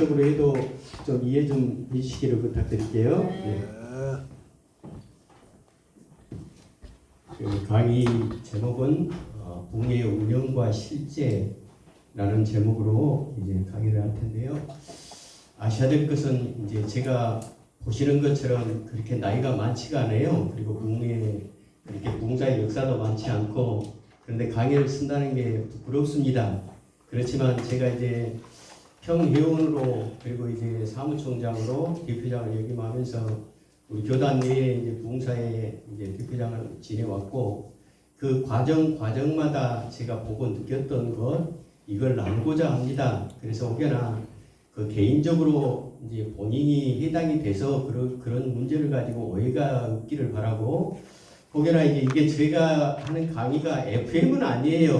간접적으로 해도 좀 이해 좀 해주시기를 부탁드릴게요. 네. 그 강의 제목은 붕괴의 운영과 실제라는 제목으로 이제 강의를 할 텐데요. 아셔야 될 것은 이제 제가 보시는 것처럼 그렇게 나이가 많지가 않아요. 그리고 붕괴 그렇게 붕사의 역사도 많지 않고, 그런데 강의를 쓴다는 게 부끄럽습니다. 그렇지만 제가 이제 평회원으로 그리고 이제 사무총장으로 대표장을 역임하면서 우리 교단 내에 이제 부흥사의 이제 대표장을 지내왔고, 그 과정마다 제가 보고 느꼈던 것, 이걸 나누고자 합니다. 그래서 혹여나 그 개인적으로 이제 본인이 해당이 돼서 그런 문제를 가지고 오해가 없기를 바라고, 혹여나 이게 제가 하는 강의가 FM은 아니에요.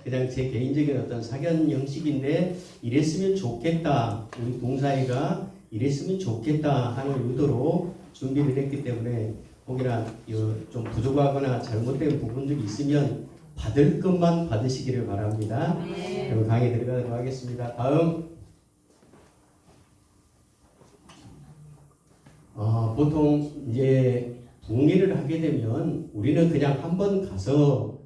그냥 제 개인적인 어떤 사견 형식인데, 이랬으면 좋겠다, 우리 봉사회가 이랬으면 좋겠다 하는 의도로 준비를 했기 때문에 혹여나 좀 부족하거나 잘못된 부분들이 있으면 받을 것만 받으시기를 바랍니다. 네. 그럼 강의 들어가도록 하겠습니다. 다음. 보통 이제 부흥회를 하게 되면 우리는 그냥 한번 가서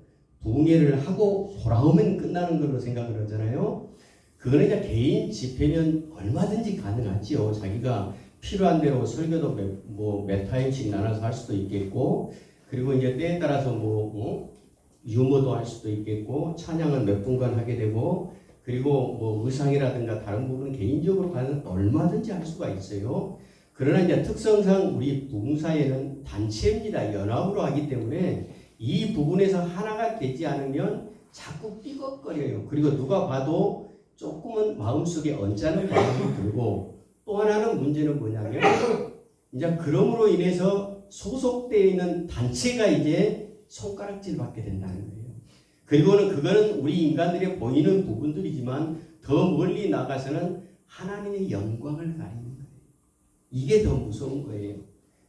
부흥회를 하고 돌아오면 끝나는 걸로 생각을 하잖아요. 그거는 그냥 개인 집회면 얼마든지 가능하지요. 자기가 필요한 대로 설교도 몇 타임씩 나눠서 할 수도 있겠고, 그리고 이제 때에 따라서 유머도 할 수도 있겠고, 찬양은 몇 분간 하게 되고, 그리고 의상이라든가 다른 부분은 개인적으로 가는 얼마든지 할 수가 있어요. 그러나 이제 특성상 우리 부흥사회는 단체입니다. 연합으로 하기 때문에 이 부분에서 하나가 되지 않으면 자꾸 삐걱거려요. 그리고 누가 봐도 조금은 마음속에 언짢은 마음이 들고, 또 하나는 문제는 뭐냐면 이제 그럼으로 인해서 소속되어 있는 단체가 이제 손가락질 받게 된다는 거예요. 그리고는 그거는 우리 인간들의 보이는 부분들이지만 더 멀리 나가서는 하나님의 영광을 가리는 거예요. 이게 더 무서운 거예요.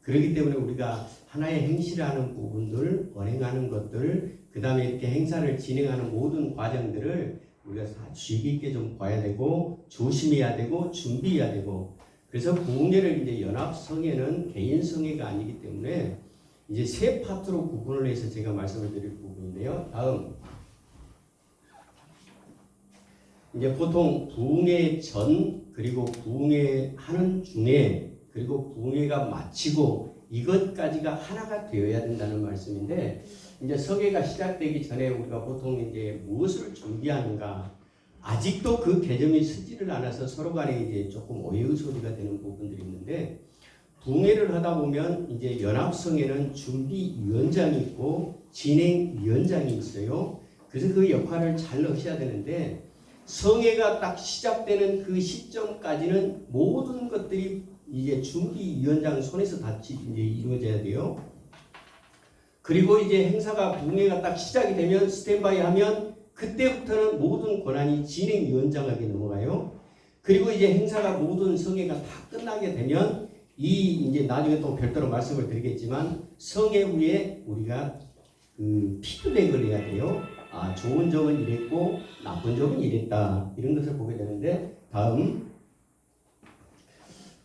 그렇기 때문에 우리가 하나의 행실을 하는 부분들, 언행하는 것들, 그 다음에 이렇게 행사를 진행하는 모든 과정들을 우리가 다 주의 깊게 좀 봐야 되고, 조심해야 되고, 준비해야 되고. 그래서 부흥회를 이제 연합성회는 개인성회가 아니기 때문에 이제 세 파트로 구분을 해서 제가 말씀을 드릴 부분인데요. 다음. 이제 보통 부흥회 전, 그리고 부흥회 하는 중에, 그리고 부흥회가 마치고 이것까지가 하나가 되어야 된다는 말씀인데, 이제 성회가 시작되기 전에 우리가 보통 이제 무엇을 준비하는가, 아직도 그 개념이 서지를 않아서 서로 간에 이제 조금 오해의소리가 되는 부분들이 있는데, 부흥회를 하다 보면 이제 연합성회는 준비위원장이 있고 진행위원장이 있어요. 그래서 그 역할을 잘 하셔야 되는데, 성회가 딱 시작되는 그 시점까지는 모든 것들이 이제 준비위원장 손에서 다 이제 이루어져야 돼요. 그리고 이제 행사가 부흥회가 딱 시작이 되면 스탠바이 하면 그때부터는 모든 권한이 진행위원장에게 넘어가요. 그리고 이제 행사가 모든 성회가 다 끝나게 되면 이제 나중에 또 별도로 말씀을 드리겠지만 성회 후에 우리가 피드백을 해야 돼요. 좋은 점은 이랬고 나쁜 점은 이랬다, 이런 것을 보게 되는데, 다음.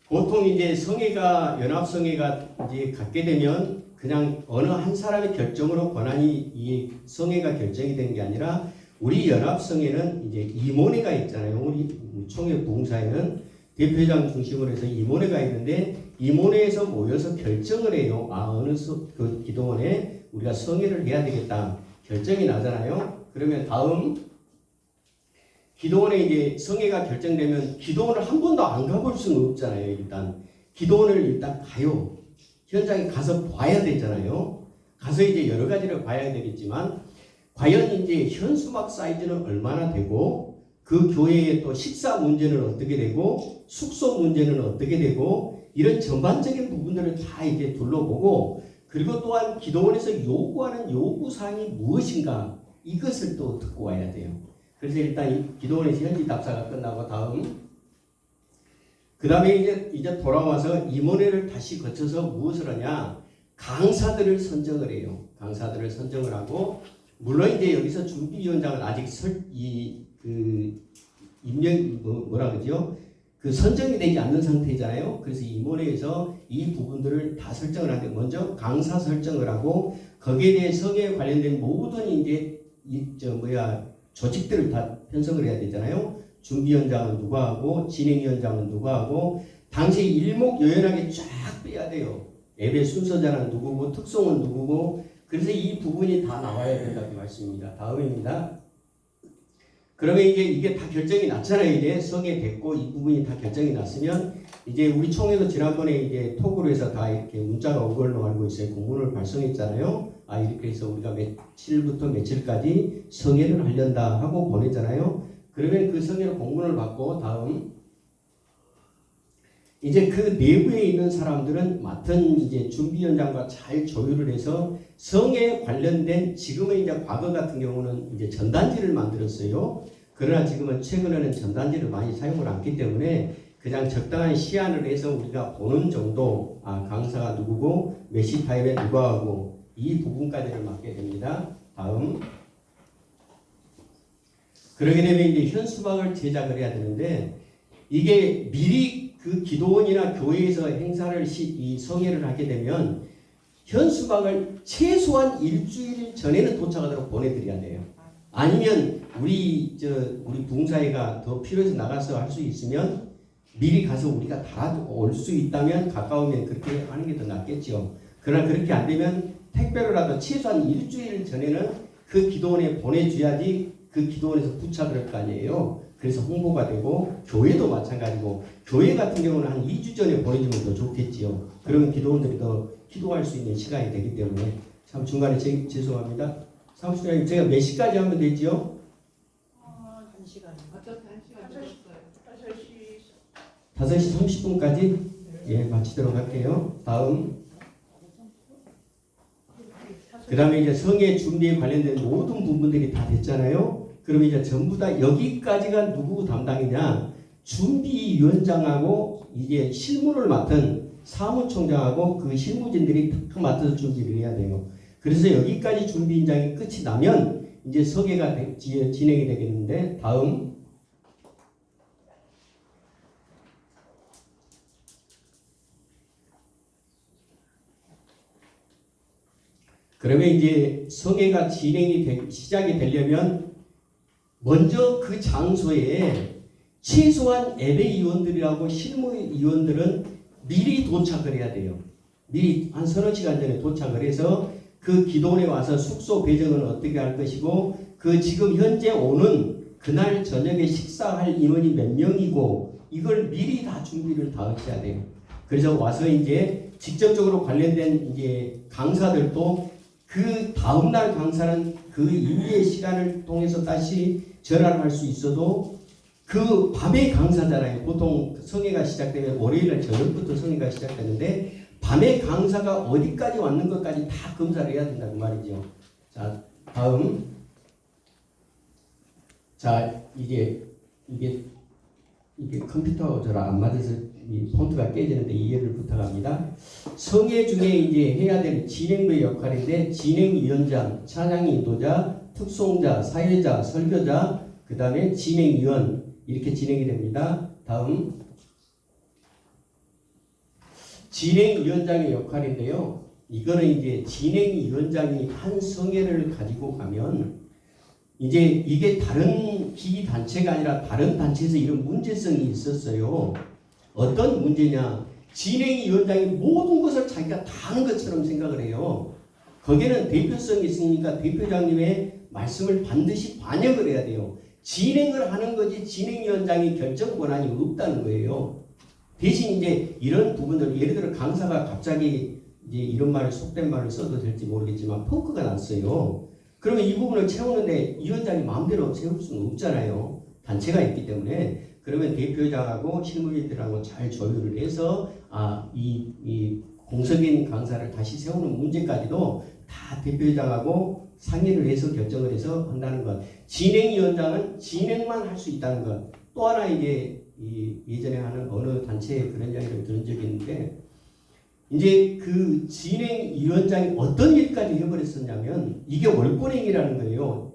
보통 이제 성회가 연합성회가 이제 갖게 되면 그냥 어느 한 사람의 결정으로 권한이 이 성회가 결정이 되는 게 아니라, 우리 연합성회는 이제 임원회가 있잖아요. 우리 총회 부흥사회는 대표장 중심으로 해서 임원회가 있는데, 임원회에서 모여서 결정을 해요. 어느 그 기도원에 우리가 성회를 해야 되겠다, 결정이 나잖아요. 그러면 다음. 기도원에 이제 성회가 결정되면 기도원을 한 번도 안 가볼 수는 없잖아요. 일단 기도원을 일단 가요. 현장에 가서 봐야 되잖아요. 가서 이제 여러 가지를 봐야 되겠지만, 과연 이제 현수막 사이즈는 얼마나 되고, 그 교회의 또 식사 문제는 어떻게 되고, 숙소 문제는 어떻게 되고, 이런 전반적인 부분들을 다 이제 둘러보고, 그리고 또한 기도원에서 요구하는 요구사항이 무엇인가, 이것을 또 듣고 와야 돼요. 그래서 일단 이 기도원에서 현지 답사가 끝나고 다음. 그 다음에 이제 돌아와서 임원회를 다시 거쳐서 무엇을 하냐, 강사들을 선정을 해요. 강사들을 선정을 하고, 물론 이제 여기서 준비위원장은 아직 임명 뭐라 그러죠? 그 선정이 되지 않는 상태잖아요. 그래서 임원회에서 이 부분들을 다 설정을 하는데 먼저 강사 설정을 하고 거기에 대해 성에 관련된 모든 이제 조직들을 다 편성을 해야 되잖아요. 준비위원장은 누가 하고 진행위원장은 누가 하고 당시 일목요연하게 쫙 빼야 돼요. 예배 순서자는 누구고 특송은 누구고 그래서 이 부분이 다 나와야 된다고 말씀입니다. 다음입니다. 그러면 이게 다 결정이 났잖아요. 이제 성에 됐고 이 부분이 다 결정이 났으면 이제 우리 총회도 지난번에 이제 톡으로 해서 다 이렇게 문자가 온 걸로 알고 있어요. 공문을 발송했잖아요. 이렇게 해서 우리가 며칠부터 며칠까지 성회를 하련다 하고 보냈잖아요. 그러면 그 성회로 공문을 받고 다음 이제 그 내부에 있는 사람들은 맡은 이제 준비위원장과 잘 조율을 해서 성에 관련된 지금은 이제 과거 같은 경우는 이제 전단지를 만들었어요. 그러나 지금은 최근에는 전단지를 많이 사용을 않기 때문에 그냥 적당한 시안을 해서 우리가 보는 정도 강사가 누구고 몇 시 타임에 누가 하고 이 부분까지를 맡게 됩니다. 다음 그러게 되면 이제 현수막을 제작을 해야 되는데 이게 미리 그 기도원이나 교회에서 행사를 이 성회를 하게 되면 현수막을 최소한 일주일 전에는 도착하도록 보내드려야 돼요. 아니면 우리 부흥사회가 더 필요해서 나가서 할 수 있으면 미리 가서 우리가 달아두고 올 수 있다면 가까우면 그렇게 하는 게 더 낫겠죠. 그러나 그렇게 안 되면 택배로라도 최소한 일주일 전에는 그 기도원에 보내줘야지 그 기도원에서 부착을 할 거 아니에요. 그래서 홍보가 되고 교회도 마찬가지고 교회 같은 경우는 한 2주 전에 보내주면 더 좋겠지요. 그러면 기도원들이 더 기도할 수 있는 시간이 되기 때문에 참 중간에 죄송합니다. 사무실장님 제가 몇 시까지 하면 되지요? 1시간. 5시 30분까지 예 마치도록 할게요. 다음 그 다음에 이제 성회 준비에 관련된 모든 부분들이 다 됐잖아요. 그러면 이제 전부 다 여기까지가 누구 담당이냐? 준비위원장하고 이제 실무를 맡은 사무총장하고 그 실무진들이 다 맡아서 준비를 해야 돼요. 그래서 여기까지 준비위원장이 끝이 나면 이제 성회가 진행이 되겠는데 다음 그러면 이제 성회가 시작이 되려면 먼저 그 장소에 최소한 예배위원들이라고 실무위원들은 미리 도착을 해야 돼요. 미리 한 서너 시간 전에 도착을 해서 그 기도원에 와서 숙소 배정은 어떻게 할 것이고 그 지금 현재 오는 그날 저녁에 식사할 인원이 몇 명이고 이걸 미리 다 준비를 다 하셔야 돼요. 그래서 와서 이제 직접적으로 관련된 이제 강사들도 그 다음날 강사는 그 이후의 시간을 통해서 다시 전화를 할 수 있어도 그 밤에 강사잖아요. 보통 성회가 시작되면 월요일날 저녁부터 성회가 시작되는데 밤에 강사가 어디까지 왔는 것까지 다 검사를 해야 된다고 말이죠. 자, 다음. 자, 이게 컴퓨터가 저랑 안 맞아서 이 폰트가 깨지는데 이해를 부탁합니다. 성회 중에 이제 해야 될 진행부의 역할인데 진행위원장, 찬양의 인도자, 특송자, 사회자, 설교자, 그 다음에 진행위원 이렇게 진행이 됩니다. 다음 진행위원장의 역할인데요. 이거는 이제 진행위원장이 한 성회를 가지고 가면 이제 이게 다른 기단체가 아니라 다른 단체에서 이런 문제성이 있었어요. 어떤 문제냐? 진행위원장이 모든 것을 자기가 다 하는 것처럼 생각을 해요. 거기에는 대표성이 있으니까 대표장님의 말씀을 반드시 반영을 해야 돼요. 진행을 하는 거지 진행위원장이 결정 권한이 없다는 거예요. 대신 이제 이런 부분들 예를 들어 강사가 갑자기 이제 이런 말을 속된 말을 써도 될지 모르겠지만 포크가 났어요. 그러면 이 부분을 채우는데 위원장이 마음대로 세울 수는 없잖아요. 단체가 있기 때문에. 그러면 대표장하고 실무진들하고 잘 조율을 해서 이 공석인 강사를 다시 세우는 문제까지도 다 대표장하고 상의를 해서 결정을 해서 한다는 것. 진행위원장은 진행만 할 수 있다는 것. 또 하나 이제 예전에 하는 어느 단체에 그런 이야기를 들은 적이 있는데 이제 그 진행위원장이 어떤 일까지 해버렸었냐면 이게 월권행위라는 거예요.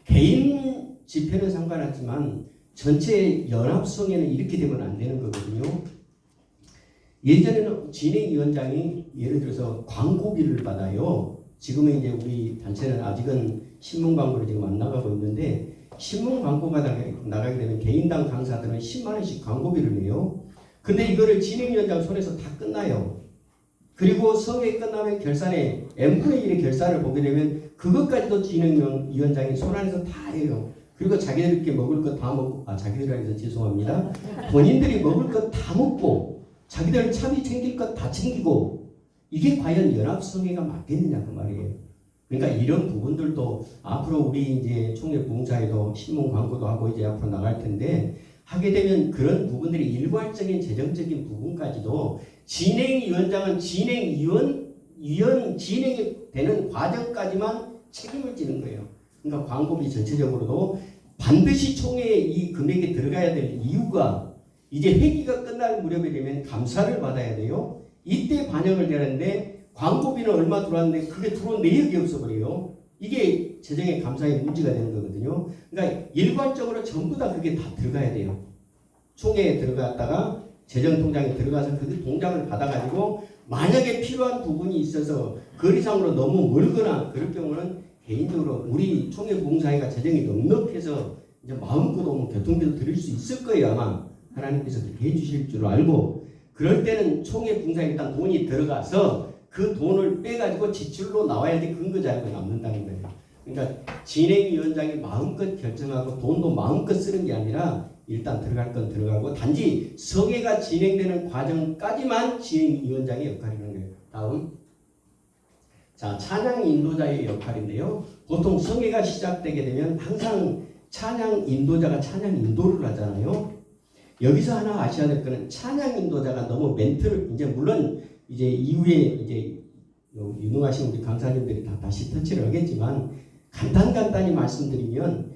개인 집회는 상관없지만 전체 연합성에는 이렇게 되면 안 되는 거거든요. 예전에는 진행위원장이 예를 들어서 광고비를 받아요. 지금은 이제 우리 단체는 아직은 신문 광고를 지금 안 나가고 있는데 신문 광고가 나가게 되면 개인당 강사들은 10만 원씩 광고비를 내요. 근데 이거를 진행위원장 손에서 다 끝나요. 그리고 성회 끝나면 결산에 M분의 1의 결산을 보게 되면 그것까지도 진행위원장이 손 안에서 다 해요. 그리고 자기들께 먹을 거 다 먹고, 자기들이라 해서 죄송합니다. 본인들이 먹을 거 다 먹고 자기들 차비 챙길 것 다 챙기고 이게 과연 연합성회가 맞겠느냐 그 말이에요. 그러니까 이런 부분들도 앞으로 우리 이제 총회 부흥사에도 신문 광고도 하고 이제 앞으로 나갈 텐데 하게 되면 그런 부분들이 일괄적인 재정적인 부분까지도 진행위원장은 진행이 되는 과정까지만 책임을 지는 거예요. 그러니까 광고비 전체적으로도 반드시 총회에 이 금액이 들어가야 될 이유가 이제 회기가 끝날 무렵에 되면 감사를 받아야 돼요. 이때 반영을 되는데 광고비는 얼마 들어왔는데 그게 들어온 내역이 없어버려요. 이게 재정의 감사의 문제가 되는 거거든요. 그러니까 일괄적으로 전부 다 그게 다 들어가야 돼요. 총회에 들어갔다가 재정통장에 들어가서 그 통장을 받아가지고 만약에 필요한 부분이 있어서 거리상으로 너무 멀거나 그럴 경우는 개인적으로 우리 총회 부흥사회가 재정이 넉넉해서 이제 마음껏 오면 교통비도 드릴 수 있을 거예요. 아마 하나님께서 그렇게 해주실 줄 알고 그럴 때는 총회 부흥사에 일단 돈이 들어가서 그 돈을 빼가지고 지출로 나와야지 근거 자료가 남는다는 거예요. 그러니까 진행위원장이 마음껏 결정하고 돈도 마음껏 쓰는 게 아니라 일단 들어갈 건 들어가고 단지 성회가 진행되는 과정까지만 진행위원장의 역할이라는 거예요. 다음. 자, 찬양 인도자의 역할인데요. 보통 성회가 시작되게 되면 항상 찬양 인도자가 찬양 인도를 하잖아요. 여기서 하나 아셔야 될 거는 찬양 인도자가 너무 멘트를 이제 물론 이제 이후에 이제 유능하신 우리 강사님들이 다 다시 터치를 하겠지만 간단히 말씀드리면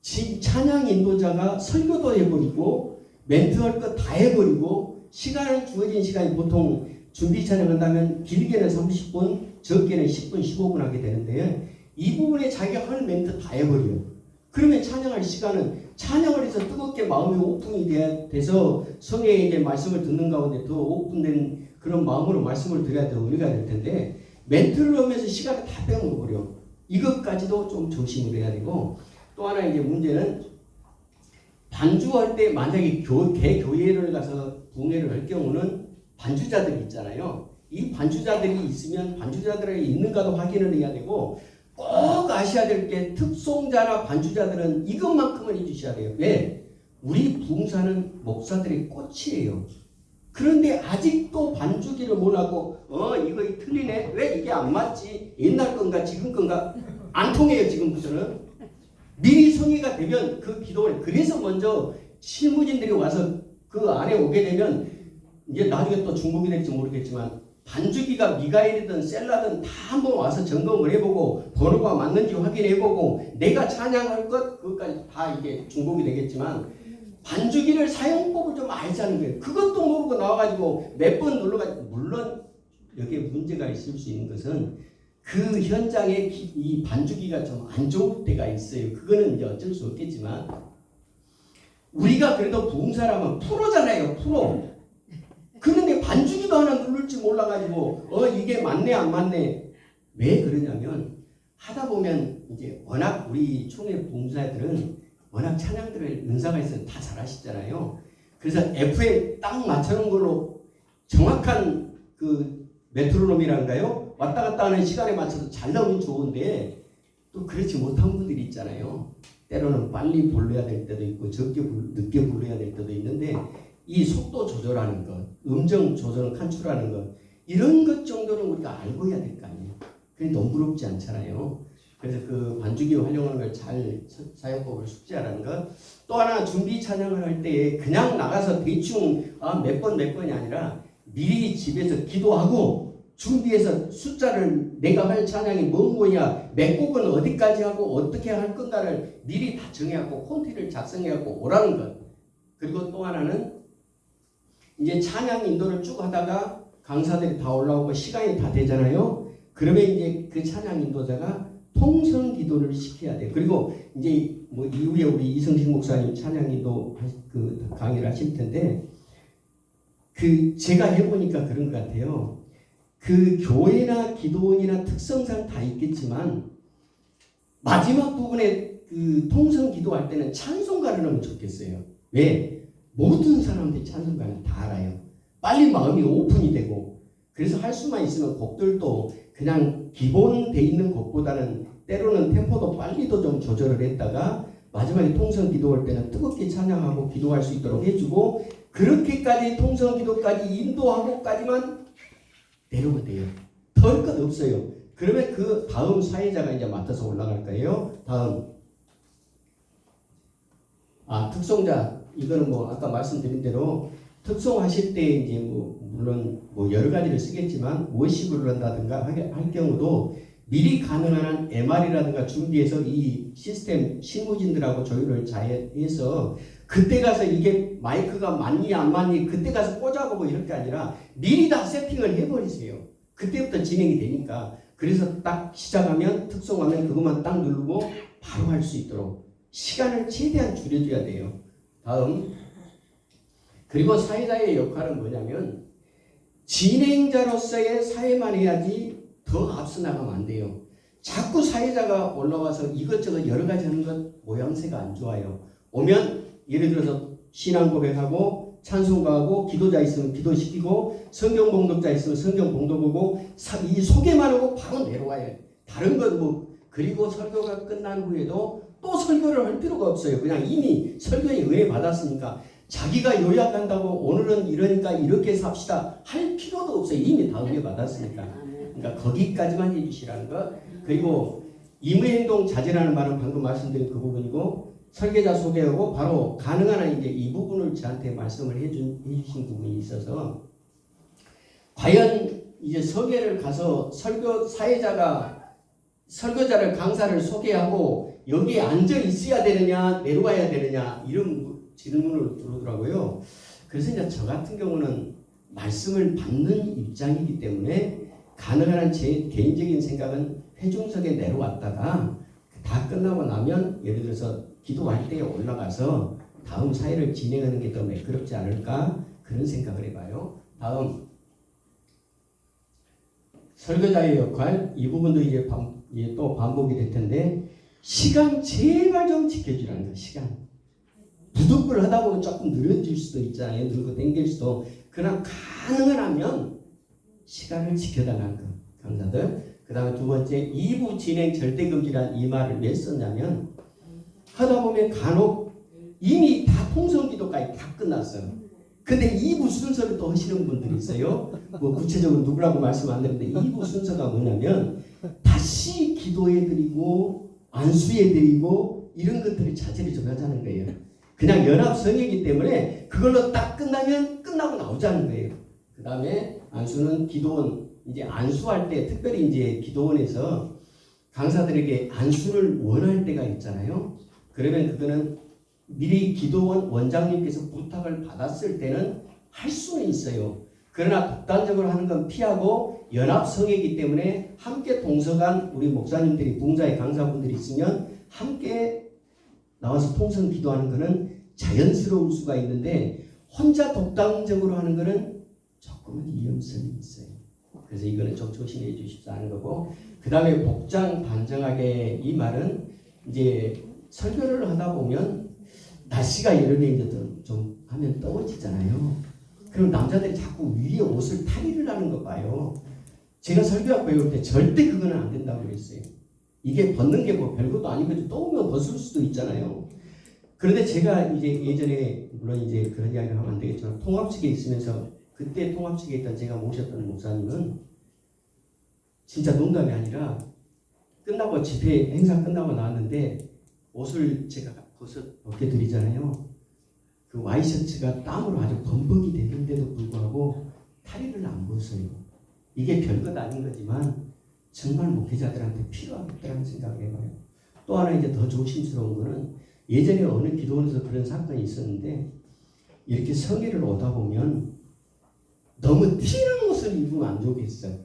찬양 인도자가 설교도 해버리고 멘트할 거 다 해버리고 시간을 주어진 시간이 보통 준비 찬양한다면 길게는 30분 적게는 10분 15분 하게 되는데 이 부분에 자기가 할 멘트 다 해버려요. 그러면 찬양할 시간은 찬양을 해서 뜨겁게 마음이 오픈이 돼서 성회에 이제 말씀을 듣는 가운데 더 오픈된 그런 마음으로 말씀을 드려야 더 의미가 될 텐데 멘트를 하면서 시간을 다 빼먹어버려. 이것까지도 좀 조심을 해야 되고 또 하나 이제 문제는 반주할 때 만약에 개교회를 가서 부흥회를 할 경우는 반주자들이 있잖아요. 이 반주자들이 있으면 반주자들에게 있는가도 확인을 해야 되고 꼭 아셔야 될 게 특송자나 반주자들은 이것만큼은 해주셔야 돼요. 왜? 우리 부흥사는 목사들의 꽃이에요. 그런데 아직도 반주기를 못하고 이거 틀리네? 왜 이게 안 맞지? 옛날 건가 지금 건가? 안 통해요. 지금부터는. 미리 성의가 되면 그 기도를 그래서 먼저 실무진들이 와서 그 안에 오게 되면 이제 나중에 또 중복이 될지 모르겠지만 반주기가 미가엘이든 셀라든 다 한번 와서 점검을 해보고 번호가 맞는지 확인해보고 내가 찬양할 것 그것까지 다 이게 중복이 되겠지만 반주기를 사용법을 좀 알자는 거예요. 그것도 모르고 나와가지고 몇 번 눌러가지고 물론 여기에 문제가 있을 수 있는 것은 그 현장에 이 반주기가 좀 안 좋을 때가 있어요. 그거는 이제 어쩔 수 없겠지만 우리가 그래도 부흥사라면 프로잖아요. 프로. 그런데 반주기도 하나 누를 줄 몰라가지고 이게 맞네 안 맞네. 왜 그러냐면 하다 보면 이제 워낙 우리 총회 부흥사들은 워낙 찬양들을 은사가 있어서 다 잘하시잖아요. 그래서 F에 딱 맞춰놓은 걸로 정확한 그 메트로놈이란가요? 왔다 갔다 하는 시간에 맞춰서 잘 나오면 좋은데 또 그렇지 못한 분들이 있잖아요. 때로는 빨리 불러야 될 때도 있고 늦게 불러야 될 때도 있는데 이 속도 조절하는 것, 음정 조절 간출하는 것 이런 것 정도는 우리가 알고 해야 될 거 아니에요. 그게 너무부럽지 않잖아요. 그래서 그 반주기 활용하는 걸 잘 사용법을 숙지하라는 것. 또 하나 준비 찬양을 할 때 그냥 나가서 대충 몇 번이 아니라 미리 집에서 기도하고 준비해서 숫자를 내가 할 찬양이 뭐냐 몇 곡은 어디까지 하고 어떻게 할 건가를 미리 다 정해갖고 콘티를 작성해갖고 오라는 것. 그리고 또 하나는 이제 찬양 인도를 쭉 하다가 강사들이 다 올라오고 시간이 다 되잖아요. 그러면 이제 그 찬양 인도자가 통성 기도를 시켜야 돼요. 그리고 이제 뭐 이후에 우리 이성식 목사님 찬양이도 그 강의를 하실 텐데 그 제가 해보니까 그런 것 같아요. 그 교회나 기도원이나 특성상 다 있겠지만 마지막 부분에 그 통성 기도할 때는 찬송가를 넣으면 좋겠어요. 왜? 모든 사람들이 찬송가는 다 알아요. 빨리 마음이 오픈이 되고 그래서 할 수만 있으면 곡들도 그냥 기본 돼 있는 곡보다는 때로는 템포도 빨리도 좀 조절을 했다가 마지막에 통성 기도할 때는 뜨겁게 찬양하고 기도할 수 있도록 해주고 그렇게까지 통성 기도까지 인도하고까지만 내려오면 돼요. 덜 것 없어요. 그러면 그 다음 사회자가 이제 맡아서 올라갈 거예요. 다음 특송자 이거는 뭐 아까 말씀드린 대로 특송하실 때 이제 뭐 물론 뭐 여러 가지를 쓰겠지만 워십을 한다든가 할 경우도 미리 가능한 한 MR이라든가 준비해서 이 시스템 실무진들하고 조율을 잘 해서 그때 가서 이게 마이크가 맞니 안 맞니 그때 가서 꽂아보고 이럴 게 아니라 미리 다 세팅을 해버리세요. 그때부터 진행이 되니까. 그래서 딱 시작하면 특송하면 그것만 딱 누르고 바로 할 수 있도록 시간을 최대한 줄여줘야 돼요. 다음 그리고 사회자의 역할은 뭐냐면 진행자로서의 사회만 해야지 더 앞서 나가면 안 돼요. 자꾸 사회자가 올라와서 이것저것 여러 가지 하는 것 모양새가 안 좋아요. 오면 예를 들어서 신앙 고백하고 찬송가하고 기도자 있으면 기도시키고 성경 봉독자 있으면 성경 봉독 보고 이 소개만 하고 바로 내려와요. 다른 건 뭐 그리고 설교가 끝난 후에도 또 설교를 할 필요가 없어요. 그냥 이미 설교에 은혜 받았으니까 자기가 요약한다고 오늘은 이러니까 이렇게 삽시다 할 필요도 없어요. 이미 다 은혜 받았으니까. 그러니까 거기까지만 해주시라는 것. 그리고 임의행동 자제라는 말은 방금 말씀드린 그 부분이고 설계자 소개하고 바로 가능한 한 이제 이 부분을 저한테 말씀을 해주신 부분이 있어서 과연 이제 설계를 가서 설교자를 강사를 소개하고 여기에 앉아 있어야 되느냐 내려와야 되느냐 이런 질문을 들어오더라고요. 그래서 이제 저 같은 경우는 말씀을 받는 입장이기 때문에 가능한 한 제 개인적인 생각은 회중석에 내려왔다가 다 끝나고 나면 예를 들어서 기도할 때 올라가서 다음 사회를 진행하는 게 더 매끄럽지 않을까 그런 생각을 해봐요. 다음 설교자의 역할 이 부분도 이제 또 반복이 될 텐데 시간 제발 좀 지켜주라는 거예요. 시간 부득불 하다 보면 조금 느려질 수도 있잖아요. 늘고 땡길 수도. 그러나 가능한 하면 시간을 지켜달라는 거 강사들. 그 다음에 두 번째 2부 진행 절대금지란 이 말을 왜 썼냐면 하다 보면 간혹 이미 다 통성기도까지 다 끝났어요. 근데 2부 순서를 또 하시는 분들이 있어요. 뭐 구체적으로 누구라고 말씀 안 드리는데 2부 순서가 뭐냐면 다시 기도해드리고 안수해드리고 이런 것들을 자제를 좀 하자는 거예요. 그냥 연합성이기 때문에 그걸로 딱 끝나면 끝나고 나오자는 거예요. 그 다음에 안수는 기도원 이제 안수할 때 특별히 이제 기도원에서 강사들에게 안수를 원할 때가 있잖아요. 그러면 그거는 미리 기도원 원장님께서 부탁을 받았을 때는 할 수는 있어요. 그러나 독단적으로 하는 건 피하고 연합성이기 때문에 함께 동서간 우리 목사님들이 봉자의 강사분들이 있으면 함께 나와서 통성 기도하는 것은 자연스러울 수가 있는데 혼자 독단적으로 하는 것은 조금은 위험성이 있어요. 그래서 이거는 좀 조심해 주십사 하는 거고 그 다음에 복장 단정하게 이 말은 이제 설교를 하다 보면 날씨가 여름에 이제 좀 하면 더워지잖아요. 그럼 남자들이 자꾸 위에 옷을 탈의를 하는 거 봐요. 제가 설교학 배울 때 절대 그거는 안 된다고 그랬어요. 이게 벗는 게 뭐 별것도 아니고 또 오면 벗을 수도 있잖아요. 그런데 제가 이제 예전에 물론 이제 그런 이야기를 하면 안 되겠지만 통합측에 있으면서 그때 통합측에 있던 제가 모셨던 목사님은 진짜 농담이 아니라 끝나고 집회 행사 끝나고 나왔는데 옷을 제가 벗게 드리잖아요. 그 와이셔츠가 땀으로 아주 범벅이 되는데도 불구하고 탈의를 안 벗어요. 이게 별것 아닌 거지만 정말 목회자들한테 필요하겠다는 생각을 해봐요. 또 하나 이제 더 조심스러운 거는 예전에 어느 기도원에서 그런 사건이 있었는데 이렇게 성회를 오다 보면 너무 튀는 옷을 입으면 안 좋겠어요.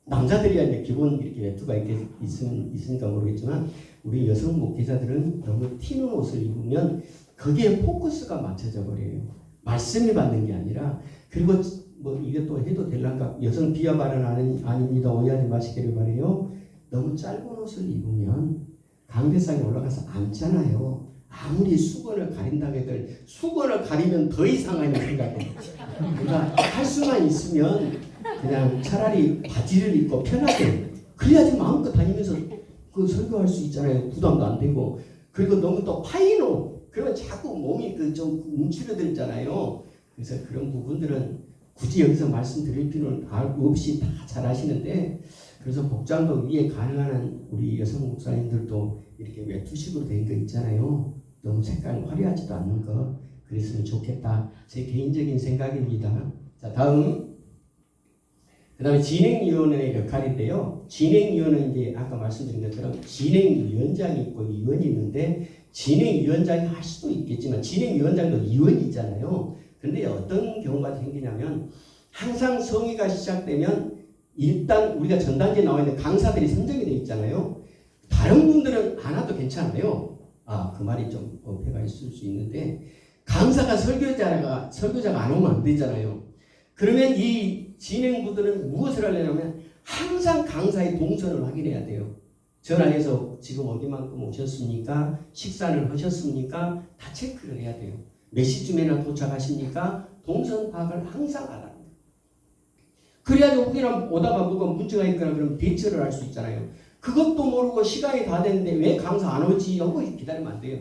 남자들이야 이제 기본 이렇게 외투가 이렇게 있으니까 모르겠지만 우리 여성 목회자들은 너무 튀는 옷을 입으면 거기에 포커스가 맞춰져 버려요. 말씀이 받는 게 아니라. 그리고 뭐 이게 또 해도 될란가, 여성 비하 발언 아닙니다. 오해하지 마시기를 바래요. 너무 짧은 옷을 입으면 강대상에 올라가서 앉잖아요. 아무리 수건을 가린다고 해도 수건을 가리면 더 이상하게 생각해요. 그러니까 할 수만 있으면 그냥 차라리 바지를 입고 편하게, 그래야지 마음껏 다니면서 그 설교할 수 있잖아요. 부담도 안 되고. 그리고 너무 또 파인 옷, 그러면 자꾸 몸이 그 좀 움츠러들잖아요. 그래서 그런 부분들은 굳이 여기서 말씀드릴 필요는 없이 다 잘 아시는데, 그래서 복장도 위에 가능한 우리 여성 목사님들도 이렇게 외투식으로 된 거 있잖아요. 너무 색깔 화려하지도 않는 거 그랬으면 좋겠다. 제 개인적인 생각입니다. 자, 다음. 그 다음에 진행위원회의 역할인데요. 진행위원회는 이제 아까 말씀드린 것처럼 진행위원장이 있고 위원이 있는데, 진행위원장이 할 수도 있겠지만 진행위원장도 위원이잖아요. 근데 어떤 경우가 생기냐면, 항상 성회가 시작되면 일단 우리가 전단지에 나와 있는 강사들이 선정이 되어 있잖아요. 다른 분들은 안 와도 괜찮아요. 그 말이 좀 어폐가 있을 수 있는데, 강사가 설교자가 안 오면 안 되잖아요. 그러면 이 진행부들은 무엇을 하려면 항상 강사의 동선을 확인해야 돼요. 전화해서 지금 어디만큼 오셨습니까? 식사를 하셨습니까? 다 체크를 해야 돼요. 몇 시쯤에나 도착하십니까? 동선 파악을 항상 하라는 거예요. 그래야지 혹이나 오다가 뭐가 문제가 있거나 그러면 대처를 할 수 있잖아요. 그것도 모르고 시간이 다 됐는데 왜 강사 안 오지? 하고 기다리면 안 돼요.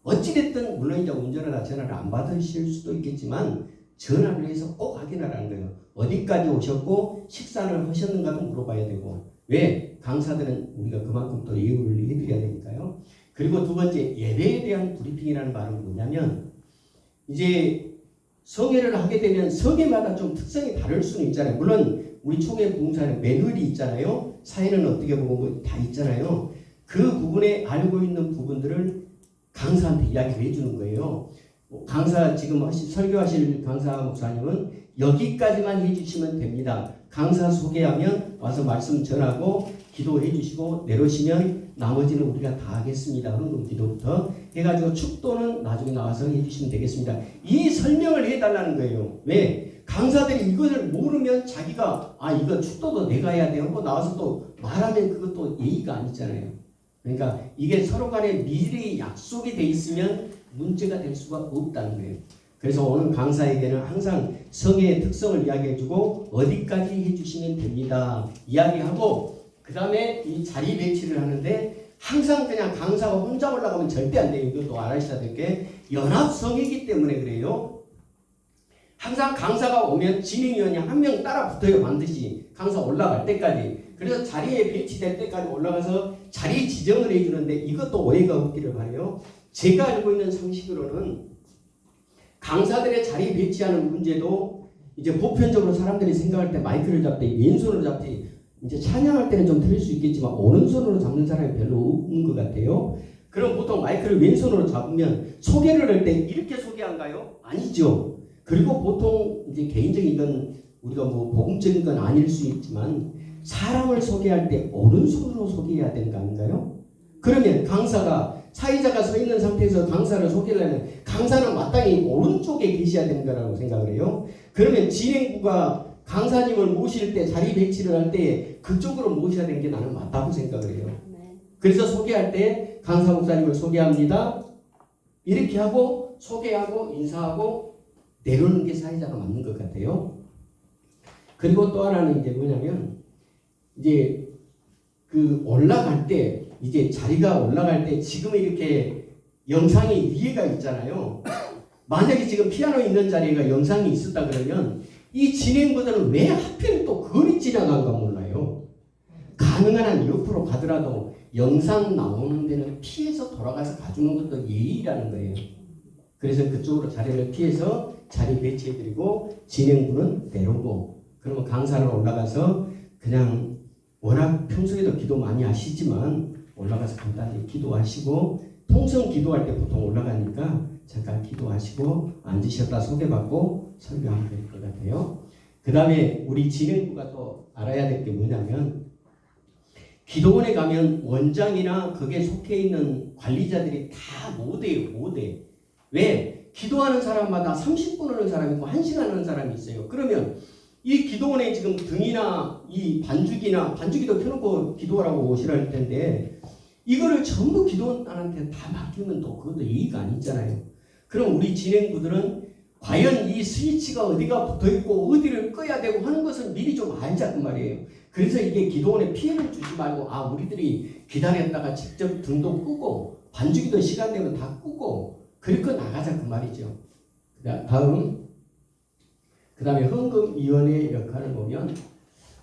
어찌됐든 물론 이제 운전하다 전화를 안 받으실 수도 있겠지만 전화를 해서 꼭 확인하라는 거예요. 어디까지 오셨고 식사를 하셨는가도 물어봐야 되고. 왜? 강사들은 우리가 그만큼 또 예우를 해드려야 되니까요. 그리고 두 번째, 예배에 대한 브리핑이라는 말은 뭐냐면, 이제 성회를 하게 되면 성회마다 좀 특성이 다를 수는 있잖아요. 물론 우리 초계 봉사는 매뉴얼이 있잖아요. 사회는 어떻게 보고 뭐 다 있잖아요. 그 부분에 알고 있는 부분들을 강사한테 이야기를 해주는 거예요. 강사 지금 설교하실 강사 목사님은 여기까지만 해주시면 됩니다. 강사 소개하면 와서 말씀 전하고 기도해 주시고 내려오시면 나머지는 우리가 다 하겠습니다. 헌금 기도부터 해가지고 축도는 나중에 나와서 해주시면 되겠습니다. 이 설명을 해달라는 거예요. 왜? 강사들이 이것을 모르면 자기가 이거 축도도 내가 해야 돼요 하고 나와서 또 말하면 그것도 예의가 아니잖아요. 그러니까 이게 서로 간에 미리 약속이 돼 있으면 문제가 될 수가 없다는 거예요. 그래서 오늘 강사에게는 항상 성회의 특성을 이야기해주고 어디까지 해주시면 됩니다 이야기하고, 그 다음에 이 자리 배치를 하는데 항상 그냥 강사가 혼자 올라가면 절대 안 돼요. 이것도 알아주셔야 될 게 연합성이기 때문에 그래요. 항상 강사가 오면 진행위원이 한 명 따라 붙어요. 반드시 강사 올라갈 때까지. 그래서 자리에 배치될 때까지 올라가서 자리 지정을 해주는데, 이것도 오해가 없기를 바라요. 제가 알고 있는 상식으로는 강사들의 자리 배치하는 문제도 이제 보편적으로 사람들이 생각할 때 마이크를 잡되 왼손으로 잡지, 이제 찬양할 때는 좀 틀릴 수 있겠지만 오른손으로 잡는 사람이 별로 없는 것 같아요. 그럼 보통 마이크를 왼손으로 잡으면 소개를 할 때 이렇게 소개한가요? 아니죠. 그리고 보통 이제 개인적인 건 우리가 뭐 복음적인 건 아닐 수 있지만 사람을 소개할 때 오른손으로 소개해야 되는 거 아닌가요? 그러면 강사가 사회자가 서 있는 상태에서 강사를 소개하려면 강사는 마땅히 오른쪽에 계셔야 되는 거라고 생각을 해요. 그러면 진행부가 강사님을 모실 때 자리 배치를 할 때 그쪽으로 모셔야 되는 게 나는 맞다고 생각을 해요. 그래서 소개할 때 강사 목사님을 소개합니다. 이렇게 하고 소개하고 인사하고 내려오는 게 사회자가 맞는 것 같아요. 그리고 또 하나는 이제 뭐냐면, 이제 그 올라갈 때 이제 자리가 올라갈 때 지금 이렇게 영상이 위에가 있잖아요. 만약에 지금 피아노 있는 자리가 영상이 있었다 그러면 이 진행보다는 왜 하필 또 그리 지나간가 몰라요. 가능한 한 옆으로 가더라도 영상 나오는 데는 피해서 돌아가서 가주는 것도 예의라는 거예요. 그래서 그쪽으로 자리를 피해서 자리 배치해드리고 진행부는 내려오고, 그러면 강사를 올라가서 그냥 워낙 평소에도 기도 많이 하시지만 올라가서 간단히 기도하시고, 통성 기도할 때 보통 올라가니까 잠깐 기도하시고 앉으셨다 소개받고 설교하면 될 것 같아요. 그 다음에 우리 진행부가 또 알아야 될 게 뭐냐면, 기도원에 가면 원장이나 거기에 속해 있는 관리자들이 다 못해요. 못해. 왜? 기도하는 사람마다 30분 하는 사람이 있고 1시간 하는 사람이 있어요. 그러면 이 기도원에 지금 등이나 이 반주기도 켜놓고 기도하라고 오시라 할 텐데 이거를 전부 기도원한테 다 맡기면 또 그것도 이의가 아니잖아요. 그럼 우리 진행부들은 과연 이 스위치가 어디가 붙어있고 어디를 꺼야 되고 하는 것을 미리 좀 알자 그 말이에요. 그래서 이게 기도원에 피해를 주지 말고 우리들이 기다렸다가 직접 등도 끄고 반주기도 시간 되면 다 끄고 그렇게 나가자 그 말이죠. 그 다음에 헌금위원회 역할을 보면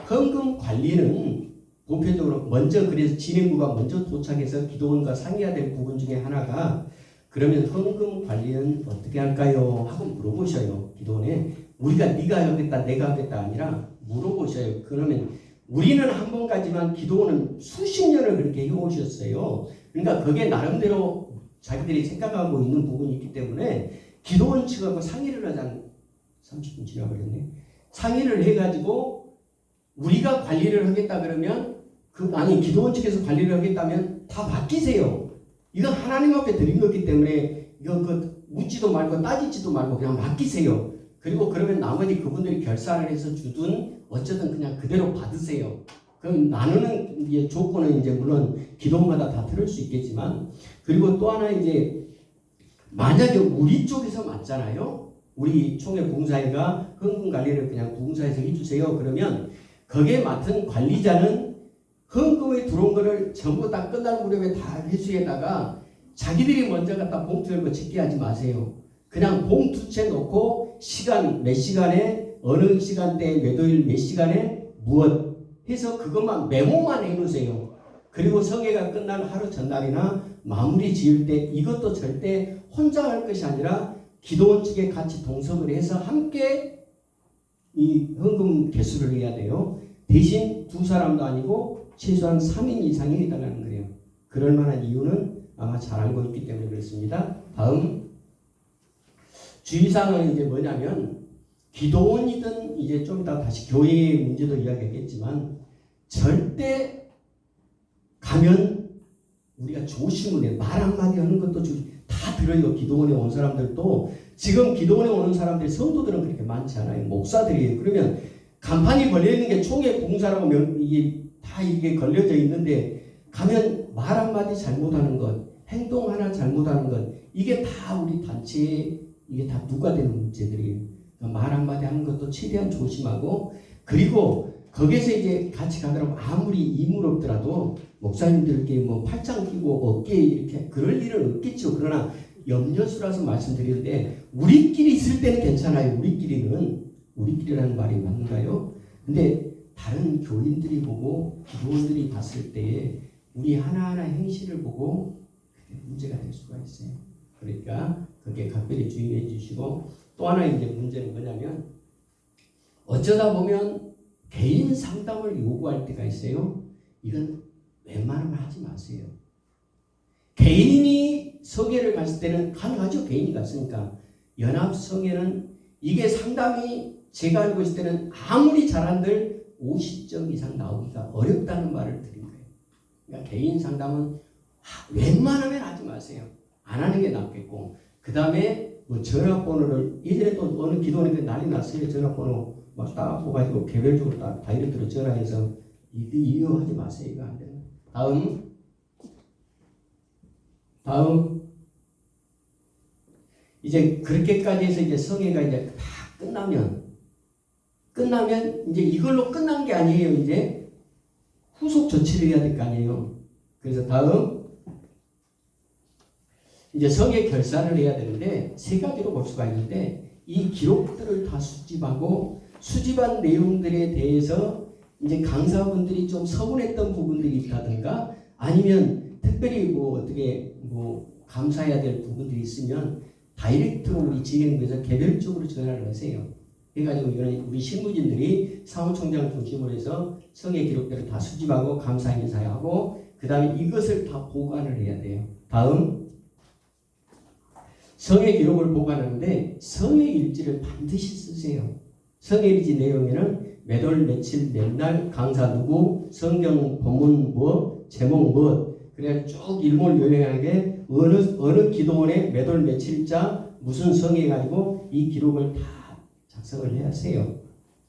헌금 관리는 보편적으로 먼저 그래서 진행부가 먼저 도착해서 기도원과 상의해야 될 부분 중에 하나가 그러면 헌금 관리는 어떻게 할까요? 하고 물어보셔요. 기도원에 우리가 네가 하겠다 내가 하겠다 아니라 물어보셔요. 그러면 우리는 한 번 가지만 기도원은 수십 년을 그렇게 해오셨어요. 그러니까 그게 나름대로 자기들이 생각하고 있는 부분이 있기 때문에 기도원 측하고 상의를 하자는 30분 지나버렸네. 상의를 해가지고 우리가 관리를 하겠다 그러면 기도원 측에서 관리를 하겠다면 다 맡기세요. 이거 하나님 앞에 드린 거기 때문에 이거 묻지도 말고 따지지도 말고 그냥 맡기세요. 그리고 그러면 나머지 그분들이 결산을 해서 주든 어쨌든 그냥 그대로 받으세요. 그럼 나누는 이제 조건은 이제 물론 기도원마다 다 들을 수 있겠지만 그리고 또 하나 이제 만약에 우리 쪽에서 맞잖아요. 우리 총회 봉사회가 헌금 관리를 그냥 봉사에서 해주세요. 그러면 거기에 맡은 관리자는 헌금에 들어온 거를 전부 다 끝날 무렵에 다 회수에다가 자기들이 먼저 갖다 봉투 열고 집계하지 마세요. 그냥 봉투채 놓고 시간 몇 시간에 어느 시간대에 몇 월일 몇 시간에 무엇 해서 그것만 메모만 해놓으세요. 그리고 성회가 끝날 하루 전날이나 마무리 지을 때 이것도 절대 혼자 할 것이 아니라 기도원 측에 같이 동석을 해서 함께 이 헌금 개수를 해야 돼요. 대신 두 사람도 아니고 최소한 3인 이상이 해달라는 거예요. 그럴 만한 이유는 아마 잘 알고 있기 때문에 그렇습니다. 다음 주의사항은 이제 뭐냐면 기도원이든 이제 좀 이따 다시 교회의 문제도 이야기하겠지만 절대 가면 우리가 조심을 해요. 말 한마디 하는 것도 다 들어요. 기도원에 온 사람들도 지금 기도원에 오는 사람들 성도들은 그렇게 많지 않아요. 목사들이에요. 그러면 간판이 걸려있는 게 총회 봉사라고 이게 걸려져 있는데 가면 말 한마디 잘못하는 것 행동 하나 잘못하는 것 이게 다 우리 단체에 이게 다 부과되는 문제들이에요. 그러니까 말 한마디 하는 것도 최대한 조심하고 그리고 거기서 이제 같이 가더라도 아무리 임무 없더라도 목사님들께 뭐 팔짱 끼고 어깨에 이렇게 그럴 일은 없겠죠. 그러나 염려수라서 말씀드리는데 우리끼리 있을 때는 괜찮아요. 우리끼리라는 말이 맞는가요? 근데 다른 교인들이 보고 기도원들이 봤을 때에 우리 하나하나 행실을 보고 문제가 될 수가 있어요. 그러니까 그게 각별히 주의해 주시고 또 하나 이제 문제는 뭐냐면 어쩌다 보면 개인 상담을 요구할 때가 있어요. 이건 웬만하면 하지 마세요. 개인이 성회를 갔을 때는 가능하죠. 개인이 갔으니까. 연합성회는 이게 상담이 제가 알고 있을 때는 아무리 잘한들 50점 이상 나오기가 어렵다는 말을 드린 거예요. 그러니까 개인 상담은 웬만하면 하지 마세요. 안 하는 게 낫겠고 그 다음에 뭐 전화번호를 예전에 또 어느 기도원에 난리 났어요. 전화번호 막 딱 뽑아가지고 개별적으로 딱 다이렉트로 전화해서 이거 하지 마세요. 이거 안 되는. 다음 이제 그렇게까지 해서 이제 성회가 이제 다 끝나면 이제 이걸로 끝난 게 아니에요. 이제 후속 조치를 해야 될 거 아니에요. 그래서 다음 이제 성회 결산을 해야 되는데 세 가지로 볼 수가 있는데 이 기록들을 다 수집한 내용들에 대해서 이제 강사분들이 좀 서운했던 부분들이 있다든가 아니면 특별히 어떻게 감사해야 될 부분들이 있으면 다이렉트로 우리 진행부에서 개별적으로 전화를 하세요. 그래가지고 이거는 우리 실무진들이 사무총장 중심으로 해서 성회 기록들을 다 수집하고 감사 인사하고 그 다음에 이것을 다 보관을 해야 돼요. 다음 성회 기록을 보관하는데 성회 일지를 반드시 쓰세요. 성회 일지 내용에는 몇월 며칠 몇날 강사 누구 성경 본문 뭐 제목 뭐 그래 쭉 일몰요연하게 어느 기도원에 몇월 며칠자 무슨 성에 가지고 이 기록을 다 작성을 해야 하세요.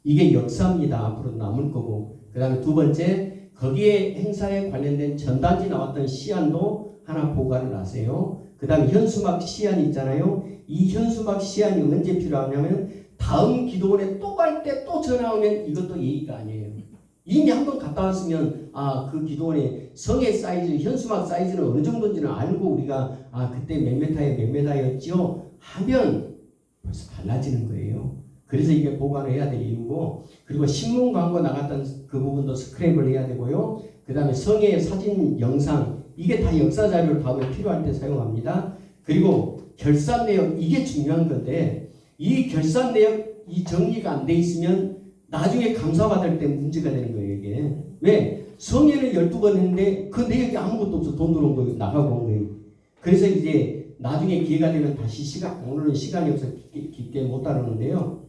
이게 역사입니다. 앞으로 남을 거고. 그 다음에 두 번째 거기에 행사에 관련된 전단지 나왔던 시안도 하나 보관을 하세요. 그 다음에 현수막 시안이 있잖아요. 이 현수막 시안이 언제 필요하냐면 다음 기도원에 또 갈 때 또 전화 오면 이것도 예의가 아니에요. 이미 한번 갔다 왔으면 그 기도원의 성의 사이즈, 현수막 사이즈는 어느 정도인지는 알고 우리가 그때 몇 메타에 몇 메타였죠 하면 벌써 달라지는 거예요. 그래서 이게 보관을 해야 될 이유고, 그리고 신문 광고 나갔던 그 부분도 스크랩을 해야 되고요. 그 다음에 성의 사진, 영상 이게 다 역사 자료를 다음에 필요할 때 사용합니다. 그리고 결산 내역 이게 중요한 건데 이 결산 내역 이 정리가 안 돼 있으면 나중에 감사받을 때 문제가 되는 거예요. 이게 왜? 성회를 12번 했는데 그 내역이 아무것도 없어. 돈 들어온 거 나가고 온 거예요. 그래서 이제 나중에 기회가 되면 다시 오늘은 시간이 없어서 깊게 못 다루는데요.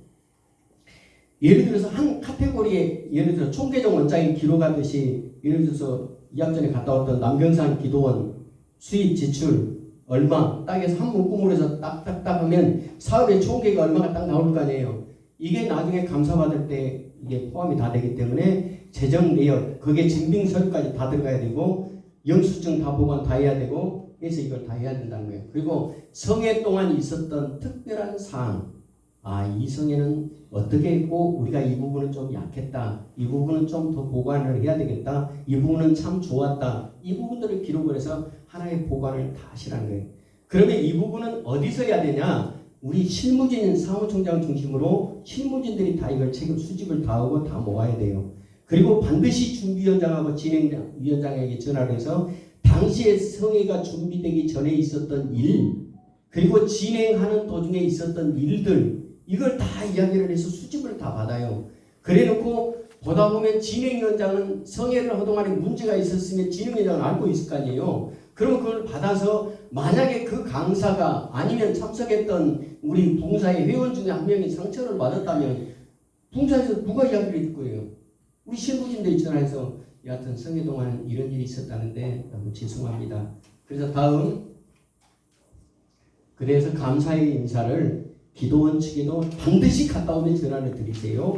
예를 들어서 한 카테고리에 예를 들어서 총계정 원장이 기록하듯이 예를 들어서 2학 전에 갔다 왔던 남경산 기도원 수입 지출 얼마 딱 해서 한 문구물로 해서 딱딱딱 하면 사업의 총계가 얼마가 딱 나올 거 아니에요. 이게 나중에 감사받을 때 이게 포함이 다 되기 때문에 재정 내역 거기에 증빙서류까지 다 들어가야 되고 영수증 다 보관 다 해야 되고 그래서 이걸 다 해야 된다는 거예요. 그리고 성회 동안 있었던 특별한 사항 이 성회는 어떻게 했고 우리가 이 부분은 좀 약했다. 이 부분은 좀 더 보관을 해야 되겠다. 이 부분은 참 좋았다. 이 부분들을 기록을 해서 하나의 보관을 다 하시라는 거예요. 그러면 이 부분은 어디서 해야 되냐? 우리 실무진 사무총장 중심으로 실무진들이 다 이걸 책임 수집을 다 하고 다 모아야 돼요. 그리고 반드시 준비위원장하고 진행위원장에게 전화를 해서 당시에 성회가 준비되기 전에 있었던 일 그리고 진행하는 도중에 있었던 일들 이걸 다 이야기를 해서 수집을 다 받아요. 그래놓고 보다 보면 진행위원장은 성회를 하던 안에 문제가 있었으면 진행위원장은 알고 있을 거 아니에요. 그럼 그걸 받아서 만약에 그 강사가 아니면 참석했던 우리 봉사의 회원 중에 한 명이 상처를 받았다면 봉사에서 누가 이야기를 해줄 거예요? 우리 실무진들 있잖아요. 해서 여하튼 성회 동안 이런 일이 있었다는데 너무 죄송합니다. 그래서 다음 그래서 감사의 인사를 기도원 측에도 반드시 갔다 오면 전화를 드리세요.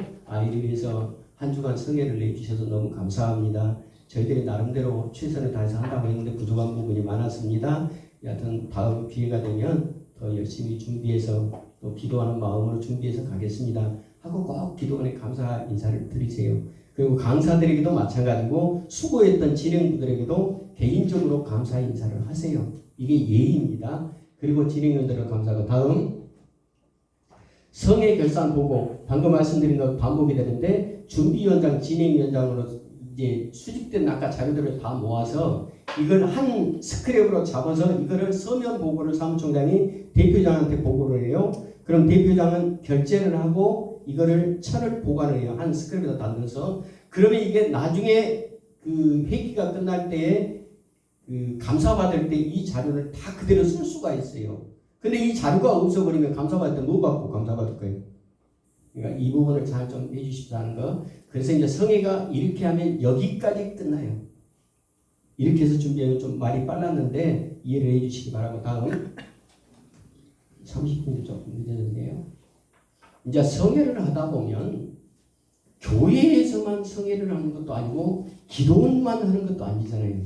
이를 위해서 한 주간 성회를 내주셔서 너무 감사합니다. 저희들이 나름대로 최선을 다해서 한다고 했는데 부족한 부분이 많았습니다. 여하튼 다음 기회가 되면 더 열심히 준비해서 또 기도하는 마음으로 준비해서 가겠습니다. 하고 꼭 기도원에 감사 인사를 드리세요. 그리고 강사들에게도 마찬가지고 수고했던 진행부들에게도 개인적으로 감사 인사를 하세요. 이게 예의입니다. 그리고 진행위원들은 감사하고 다음 성회 결산 보고 방금 말씀드린 것 반복이 되는데 준비위원장 진행위원장으로 이제 수집된 아까 자료들을 다 모아서 이걸 한 스크랩으로 잡아서 이거를 서면 보고를 사무총장이 대표장한테 보고를 해요. 그럼 대표장은 결제를 하고 이거를 철을 보관을 해요. 한 스크랩에다 담아서 그러면 이게 나중에 그 회기가 끝날 때에 그 감사받을 때 이 자료를 다 그대로 쓸 수가 있어요. 근데 이 자료가 없어버리면 감사받을 때 뭐 받고 감사받을 거예요? 그러니까 이 부분을 잘 좀 해주십사는 거. 그래서 이제 성회가 이렇게 하면 여기까지 끝나요. 이렇게 해서 준비하면 좀 말이 빨랐는데 이해를 해주시기 바라고 다음 30분이 조금 늦어졌네요. 이제 성회를 하다 보면 교회에서만 성회를 하는 것도 아니고 기도원만 하는 것도 아니잖아요.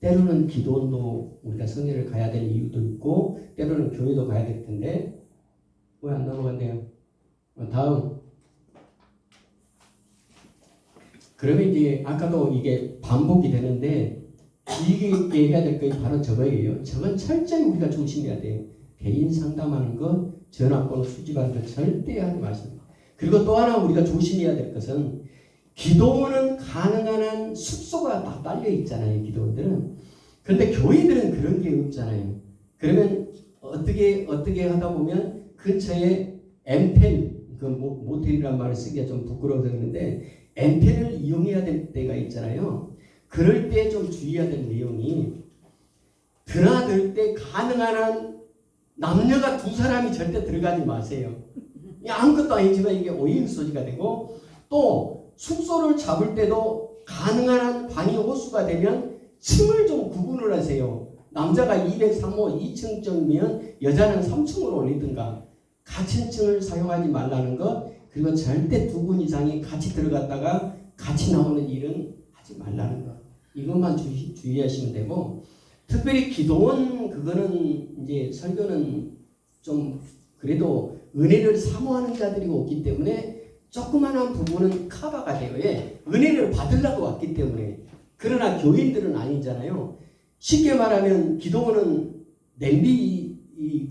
때로는 기도원도 우리가 성회를 가야 될 이유도 있고 때로는 교회도 가야 될 텐데 왜 안 넘어간대요? 다음 그러면 이제 아까도 이게 반복이 되는데 길게 해야 될 게 바로 저거예요. 저건 철저히 우리가 조심해야 돼요. 개인 상담하는 거, 전화번호 수집하는 거 절대 하지 마세요. 그리고 또 하나 우리가 조심해야 될 것은 기도원은 가능한 한 숙소가 다 딸려 있잖아요. 기도원들은. 그런데 교회들은 그런 게 없잖아요. 그러면 어떻게 하다 보면 근처에 엠텔, 그 모텔이라는 말을 쓰기가 좀 부끄러워서 그러는데 엠텔을 이용해야 될 때가 있잖아요. 그럴 때 좀 주의해야 될 내용이 드나들 때 가능한 한 남녀가 두 사람이 절대 들어가지 마세요. 아무것도 아니지만 이게 오해의 소지가 되고 또 숙소를 잡을 때도 가능한 한 방이 호수가 되면 층을 좀 구분을 하세요. 남자가 203호 2층쯤이면 여자는 3층으로 올리든가 같은 층을 사용하지 말라는 것. 그리고 절대 두 분 이상이 같이 들어갔다가 같이 나오는 일은 하지 말라는 것. 이것만 주의하시면 되고, 특별히 기도원 그거는 이제 설교는 좀 그래도 은혜를 사모하는 자들이 오기 때문에 조그마한 부분은 커버가 돼요. 예, 은혜를 받으려고 왔기 때문에. 그러나 교인들은 아니잖아요. 쉽게 말하면 기도원은 냄비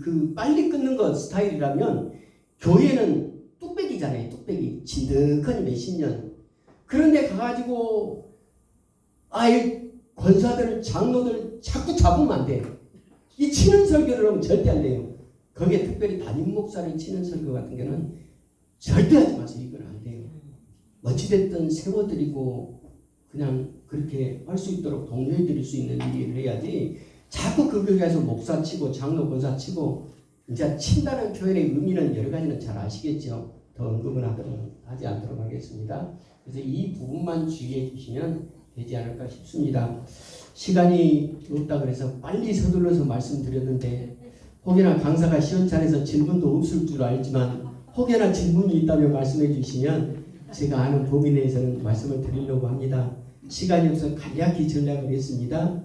그 빨리 끓는 것 스타일이라면 교회는 뚝배기잖아요. 뚝배기 진득하니 몇십 년. 그런데 가가지고 권사들 장로들 자꾸 잡으면 안 돼. 이 치는 설교를 하면 절대 안 돼요. 거기에 특별히 담임 목사를 치는 설교 같은 경우는 절대 하지 마세요. 이건 안 돼요. 어찌됐든 세워드리고 그냥 그렇게 할 수 있도록 독려해 드릴 수 있는 일을 해야지, 자꾸 그 교회에서 목사 치고 장로 권사 치고, 이제 친다는 표현의 의미는 여러 가지는 잘 아시겠죠. 더 언급은 하지 않도록 하겠습니다. 그래서 이 부분만 주의해 주시면 되지 않을까 싶습니다. 시간이 없다 그래서 빨리 서둘러서 말씀드렸는데, 혹여나 강사가 시원찮아서 질문도 없을 줄 알지만 혹여나 질문이 있다면 말씀해 주시면 제가 아는 범위 내에서는 말씀을 드리려고 합니다. 시간이 없어 간략히 전략을 했습니다.